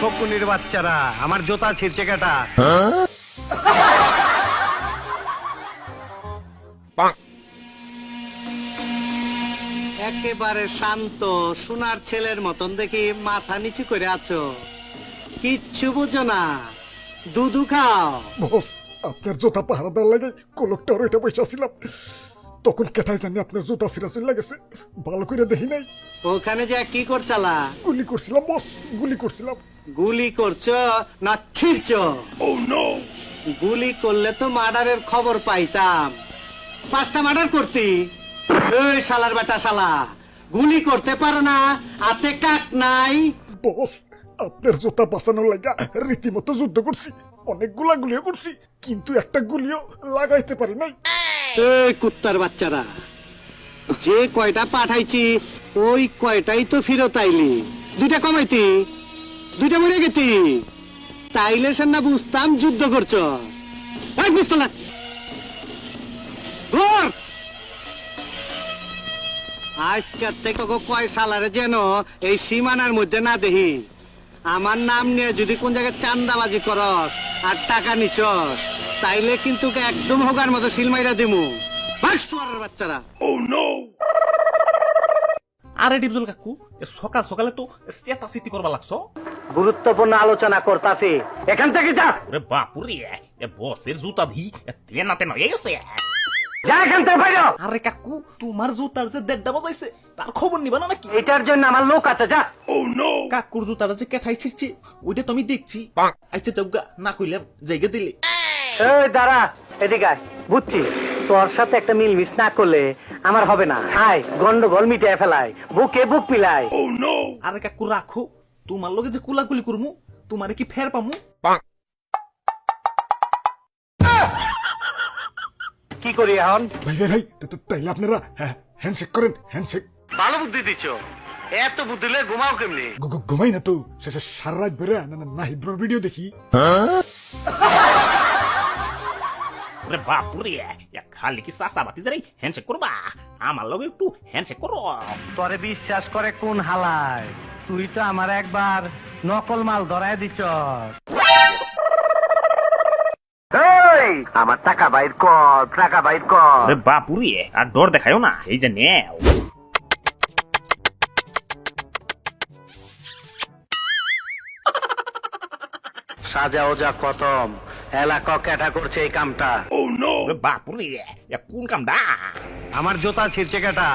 ফকুনির বাচ্চারা, আমার জুতা ছিঁড়ছে কেটা? একেবারে শান্ত সোনার ছেলের মতন দেখি মাথা নিচু করে আছো, কিচ্ছু বুঝো না, দুধু খাও। বস, আপনার জুতা পাহারা দেওয়ার লাগে কোলক টাওয়ার এটা বসে ছিলাম, তখন কেটাই জানি আপনার জুতা ছিঁড়া চলে গেছে, ভালো করে দেখি নাই। ওখানে যে কি করছালা? গুলি করছিলাম বস, গুলি করছিলাম। গুলি করছো না ছিঁড়ছো? গুলি করলে তো মার্ডারের খবর পাইতাম, 5টা মার্ডার করতি। এই শালার বেটা শালা, গুলি করতে পারো না, হাতে কাট নাই। বস, আপনার জুতা বাঁচানোর লাগা রীতিমতো যুদ্ধ করছি, অনেকগুলা গুলিও করছি, কিন্তু একটা গুলিও লাগাইতে পারি নাই। এই কুত্তার বাচ্চারা, যে কয়টা পাঠাইছি ওই কয়টাই তো ফেরত আইলি, 2টা কমাইতি, 2টা মরে গেতি, তাইলে সে না বুঝতাম যুদ্ধ করছো। এই বুঝতো না আজকের থেকে কয় সালারে যেন এই সীমানার মধ্যে না দেখি। আমার নাম নিয়ে যদি কোন জায়গায় চান্দাবাজি করস আর টাকা নিচস, তাইলে কিন্তু একদম হোগার মতো সিলমাইরা দিমু। বাচ্চারা, আরে ডিপজল কাকু, সকাল সকালে তো চেতাচিতি করবা লাগছো। গুরুত্বপূর্ণ আলোচনা করতাছি, এখান থেকে যা। ওরে বাপুরে, বসের জুতা ভি তেনাতে নয় গেছে। যা এখান থেকে বাইরে। আরে কাকু, তোমার জুতার যে 1:30 বাজাইছে তার খবর নিবা না নাকি? এটার জন্য আমার লোক আছে, যা। কাকুর জুতাটা যে কেঠাই ছিড়ছে ওইটা তুমি দেখছি। আচ্ছা যাওগা, না কইলাম জায়গা দিলে। এই দাঁড়া, এদিকে আয়। বুঝছি তোর সাথে একটা মিলমিশ না করলে আমার হবে না। আয়, গন্ডগোল মিটিয়ে ফেলায়, বুকে বুক পিলাই। আরে কাকু রাখো, তোমার লগে যে কুলাকুলি করমু তোমারে কি ফের পামু? কি করি এখন? ভাই ভাই ভাই, তাইলে আপনারা হ্যান্ডশেক করেন, হ্যান্ডশেক। ভালো বুদ্ধি দিচ্ছ, এত বুদ্ধি লয়ে ঘুমাও কেমনি? ঘুমাই না তো, শেষে সারা রাত বেড়ে নাহিদ ব্রোর ভিডিও দেখি। ওরে বাপুরে, খালি কি চাষা বাতি যাই হ্যান্ডশেক করবা? আমার লগে একটু হ্যান্ডশেক করো। তোরে বিশ্বাস করে কোন হালায়? তুই তো আমার একবার নকল মাল ধরায় দিচ্ছ। আমার টাকা বাইর কর, টাকা বাইর কর। ওরে বাপুরে, আর ডর দেখায়ও না, এই যে নেও। সাজা ওজা খতম, এলাকা ক্যাটা করছে এই কামটা। ওরে বাপুরে, কোন কামডা? আমার জুতা ছিঁড়ছে কেটা?